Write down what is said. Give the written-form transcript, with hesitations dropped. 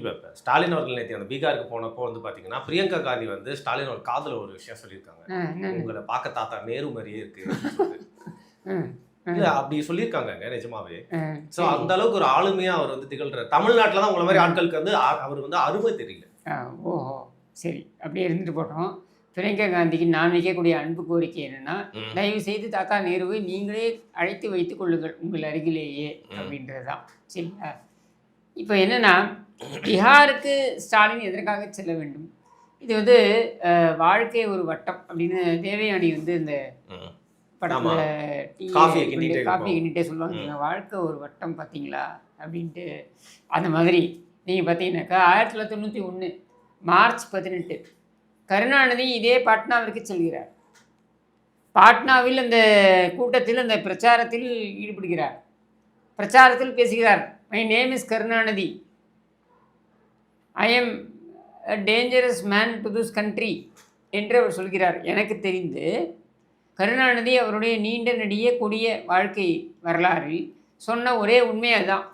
இப்ப ஸ்டாலின் அவர்கள் நேத்து அந்த பீகாருக்கு போனப்போ வந்து பார்த்தீங்கன்னா, பிரியங்கா காந்தி வந்து ஸ்டாலின் அவர் காதுல ஒரு விஷயம் சொல்லியிருக்காங்க. என்னன்னு? "உங்கள பார்க்க தாத்தா நேரு மாரியே இருக்கு" அப்படின்னு சொல்லிட்டு. ம். இல்ல ம். அப்படி சொல்லியிருக்காங்கங்க நிஜமாவே. ஸோ சரி. அந்த அளவுக்கு ஒரு ஆளுமையா அவர் வந்து திகழ்றாரு. தமிழ்நாட்டுல தான் உங்கள மாரி ஆட்களுக்கு வந்து அவர் வந்து அருமை தெரியல. ஓஹோ! சரி. அப்படியே இருந்துட்டு போட்டோம். பிரியங்கா காந்திக்கு நான் வைக்கக்கூடிய அன்பு கோரிக்கை என்னன்னா, ம். தயவுசெய்து தாத்தா நேருவை நீங்களே அழைத்து வைத்துக் கொள்ளுங்கள் உங்கள் அருகிலேயே ம். அப்படின்றது தான். சரிங்களா? இப்போ என்னன்னா, பீகாருக்கு ஸ்டாலின் எதற்காக செல்ல வேண்டும்? இது வந்து வாழ்க்கை ஒரு வட்டம் அப்படின்னு தேவயானி வந்து இந்த ம். ஆமா. படத்துல காஃபிய காஃபி கிண்டிட்டே இருப்போம். கிண்டிட்டே சொல்லுவாங்க. ம். வாழ்க்கை ஒரு வட்டம் பார்த்தீங்களா? அப்படின்ட்டு. அந்த மாதிரி நீங்க பார்த்தீங்கன்னாக்கா 1991 மார்ச் 18 கருணாநிதி இதே பாட்னாவிற்கு செல்கிறார். பாட்னாவில் அந்த கூட்டத்தில் அந்த பிரச்சாரத்தில் ஈடுபடுகிறார். பிரச்சாரத்தில் பேசுகிறார். My name is Karunanidhi. I am a dangerous man to this country என்று அவர் சொல்கிறார். எனக்கு தெரிந்து கருணாநிதி அவருடைய நீண்ட நெடிய கொடிய வாழ்க்கை வரலாறில் சொன்ன ஒரே உண்மை அதுதான்.